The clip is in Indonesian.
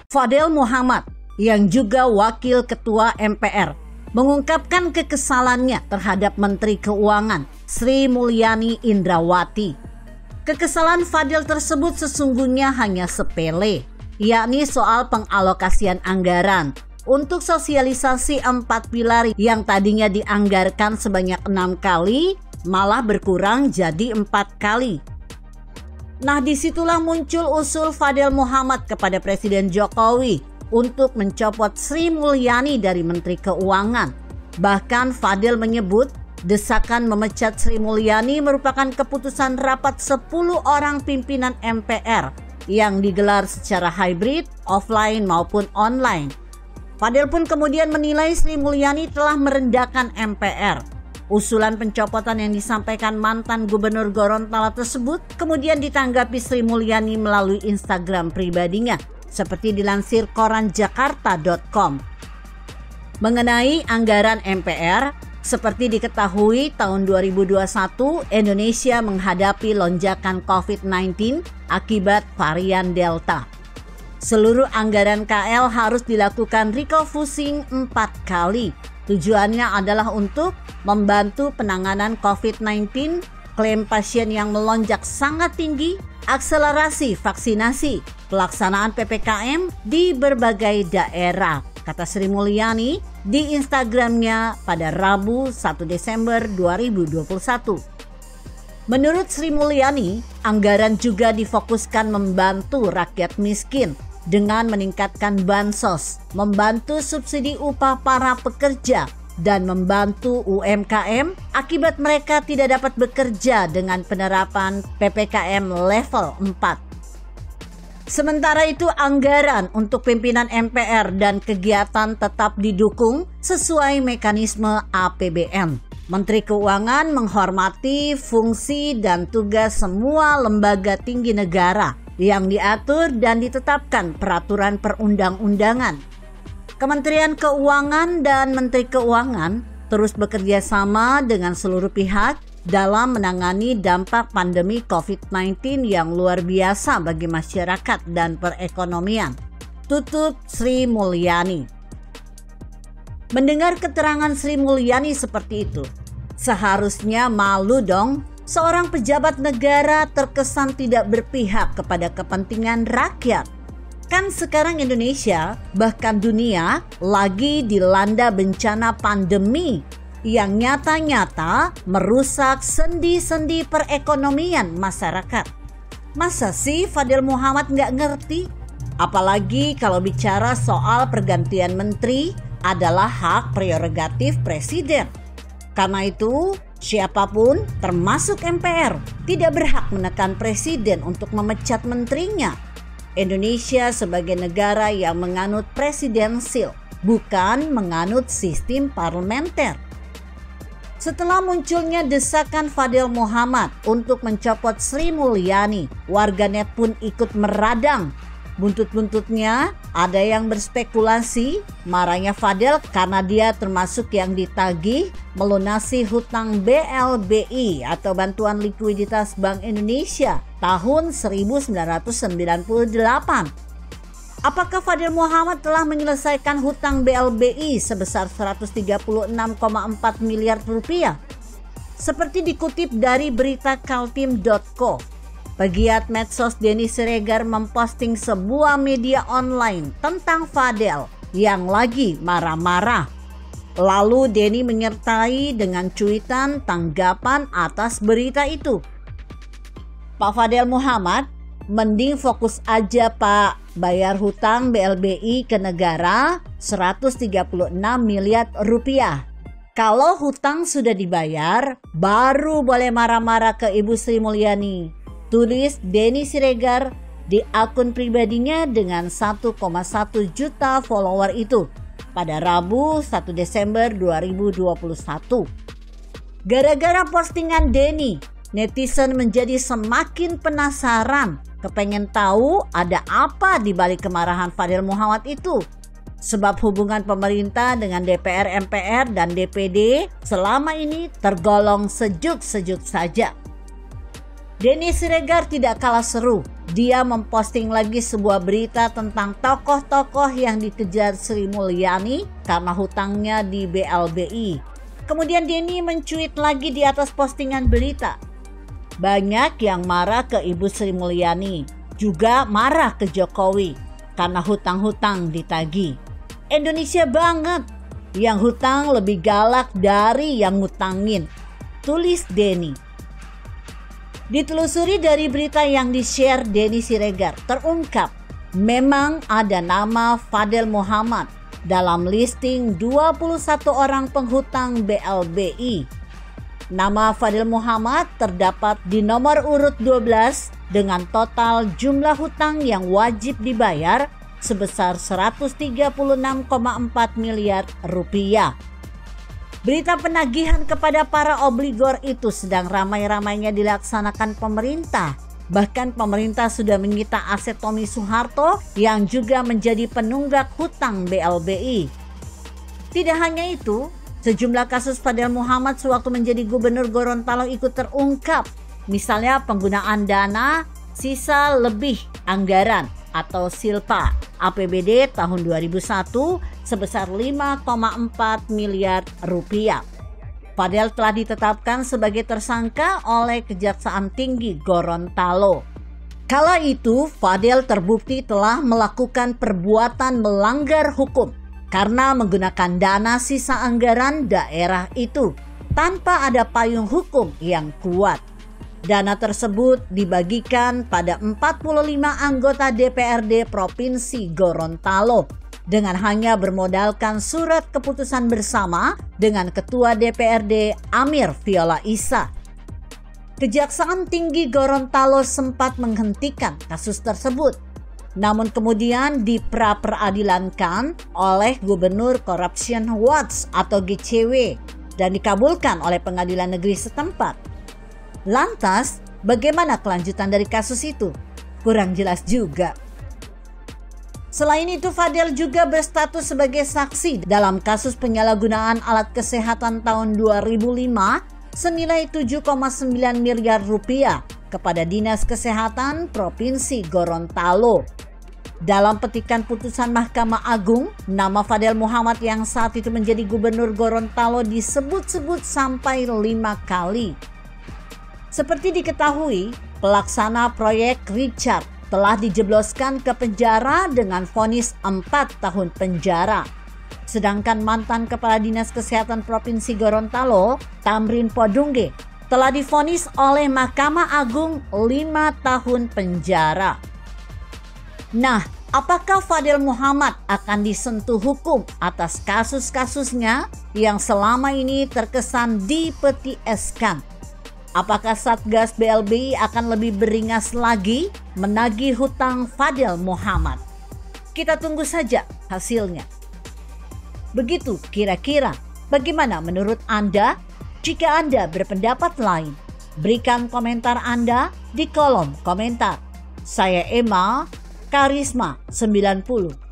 Fadel Muhammad, yang juga Wakil Ketua MPR, mengungkapkan kekesalannya terhadap Menteri Keuangan Sri Mulyani Indrawati. Kekesalan Fadel tersebut sesungguhnya hanya sepele, yakni soal pengalokasian anggaran untuk sosialisasi 4 pilar yang tadinya dianggarkan sebanyak 6 kali, malah berkurang jadi 4 kali. Nah, disitulah muncul usul Fadel Muhammad kepada Presiden Jokowi untuk mencopot Sri Mulyani dari Menteri Keuangan. Bahkan Fadel menyebut desakan memecat Sri Mulyani merupakan keputusan rapat 10 orang pimpinan MPR yang digelar secara hybrid, offline maupun online. Fadel pun kemudian menilai Sri Mulyani telah merendahkan MPR. Usulan pencopotan yang disampaikan mantan Gubernur Gorontalo tersebut kemudian ditanggapi Sri Mulyani melalui Instagram pribadinya, seperti dilansir koran jakarta.com. Mengenai anggaran MPR, seperti diketahui tahun 2021 Indonesia menghadapi lonjakan COVID-19 akibat varian Delta. Seluruh anggaran KL harus dilakukan refocusing 4 kali. Tujuannya adalah untuk membantu penanganan COVID-19, klaim pasien yang melonjak sangat tinggi, akselerasi vaksinasi, pelaksanaan PPKM di berbagai daerah, kata Sri Mulyani di Instagramnya pada Rabu 1 Desember 2021. Menurut Sri Mulyani, anggaran juga difokuskan membantu rakyat miskin dengan meningkatkan bansos, membantu subsidi upah para pekerja, dan membantu UMKM akibat mereka tidak dapat bekerja dengan penerapan PPKM level 4. Sementara itu anggaran untuk pimpinan MPR dan kegiatan tetap didukung sesuai mekanisme APBN. Menteri Keuangan menghormati fungsi dan tugas semua lembaga tinggi negara yang diatur dan ditetapkan peraturan perundang-undangan. Kementerian Keuangan dan Menteri Keuangan terus bekerja sama dengan seluruh pihak dalam menangani dampak pandemi COVID-19 yang luar biasa bagi masyarakat dan perekonomian. Tutup Sri Mulyani. Mendengar keterangan Sri Mulyani seperti itu, seharusnya malu dong. Seorang pejabat negara terkesan tidak berpihak kepada kepentingan rakyat. Kan sekarang Indonesia, bahkan dunia, lagi dilanda bencana pandemi yang nyata-nyata merusak sendi-sendi perekonomian masyarakat. Masa sih Fadel Muhammad nggak ngerti? Apalagi kalau bicara soal pergantian menteri adalah hak prerogatif presiden. Karena itu, siapapun termasuk MPR tidak berhak menekan presiden untuk memecat menterinya. Indonesia sebagai negara yang menganut presidensil, bukan menganut sistem parlementer. Setelah munculnya desakan Fadel Muhammad untuk mencopot Sri Mulyani, warganet pun ikut meradang. Buntut-buntutnya ada yang berspekulasi marahnya Fadel karena dia termasuk yang ditagih melunasi hutang BLBI atau Bantuan Likuiditas Bank Indonesia tahun 1998. Apakah Fadel Muhammad telah menyelesaikan hutang BLBI sebesar 136,4 miliar rupiah? Seperti dikutip dari berita Kaltim.co, pegiat medsos Denny Siregar memposting sebuah media online tentang Fadel yang lagi marah-marah. Lalu Denny menyertai dengan cuitan tanggapan atas berita itu. Pak Fadel Muhammad, mending fokus aja Pak, bayar hutang BLBI ke negara 136 miliar rupiah. Kalau hutang sudah dibayar, baru boleh marah-marah ke Ibu Sri Mulyani. Tulis Denny Siregar di akun pribadinya dengan 1,1 juta follower itu pada Rabu 1 Desember 2021. Gara-gara postingan Denny, netizen menjadi semakin penasaran, kepengen tahu ada apa di balik kemarahan Fadel Muhammad itu. Sebab hubungan pemerintah dengan DPR, MPR, dan DPD selama ini tergolong sejuk-sejuk saja. Denny Siregar tidak kalah seru. Dia memposting lagi sebuah berita tentang tokoh-tokoh yang dikejar Sri Mulyani karena hutangnya di BLBI. Kemudian Denny mencuit lagi di atas postingan berita. Banyak yang marah ke Ibu Sri Mulyani, juga marah ke Jokowi karena hutang-hutang ditagih. Indonesia banget, yang hutang lebih galak dari yang ngutangin, tulis Denny. Ditelusuri dari berita yang di-share Denny Siregar, terungkap memang ada nama Fadel Muhammad dalam listing 21 orang penghutang BLBI. Nama Fadel Muhammad terdapat di nomor urut 12 dengan total jumlah hutang yang wajib dibayar sebesar 136,4 miliar rupiah. Berita penagihan kepada para obligor itu sedang ramai-ramainya dilaksanakan pemerintah. Bahkan pemerintah sudah menyita aset Tommy Soeharto yang juga menjadi penunggak hutang BLBI. Tidak hanya itu, sejumlah kasus Fadel Muhammad sewaktu menjadi gubernur Gorontalo ikut terungkap. Misalnya penggunaan dana sisa lebih anggaran atau silpa APBD tahun 2001 sebesar 5,4 miliar rupiah. Fadel telah ditetapkan sebagai tersangka oleh Kejaksaan Tinggi Gorontalo. Kala itu Fadel terbukti telah melakukan perbuatan melanggar hukum karena menggunakan dana sisa anggaran daerah itu tanpa ada payung hukum yang kuat. Dana tersebut dibagikan pada 45 anggota DPRD Provinsi Gorontalo dengan hanya bermodalkan surat keputusan bersama dengan Ketua DPRD Amir Viola Issa. Kejaksaan Tinggi Gorontalo sempat menghentikan kasus tersebut, namun kemudian diperadilankan oleh Gubernur Corruption Watch atau GCW dan dikabulkan oleh pengadilan negeri setempat. Lantas, bagaimana kelanjutan dari kasus itu? Kurang jelas juga. Selain itu, Fadel juga berstatus sebagai saksi dalam kasus penyalahgunaan alat kesehatan tahun 2005 senilai 7,9 miliar rupiah kepada Dinas Kesehatan Provinsi Gorontalo. Dalam petikan putusan Mahkamah Agung, nama Fadel Muhammad yang saat itu menjadi gubernur Gorontalo disebut-sebut sampai 5 kali. Seperti diketahui, pelaksana proyek Richard telah dijebloskan ke penjara dengan vonis 4 tahun penjara. Sedangkan mantan Kepala Dinas Kesehatan Provinsi Gorontalo, Tamrin Podungge, telah divonis oleh Mahkamah Agung 5 tahun penjara. Nah, apakah Fadel Muhammad akan disentuh hukum atas kasus-kasusnya yang selama ini terkesan dipetieskan? Apakah Satgas BLBI akan lebih beringas lagi menagih hutang Fadel Muhammad? Kita tunggu saja hasilnya. Begitu kira-kira. Bagaimana menurut Anda? Jika Anda berpendapat lain, berikan komentar Anda di kolom komentar. Saya Emma, Karisma 90.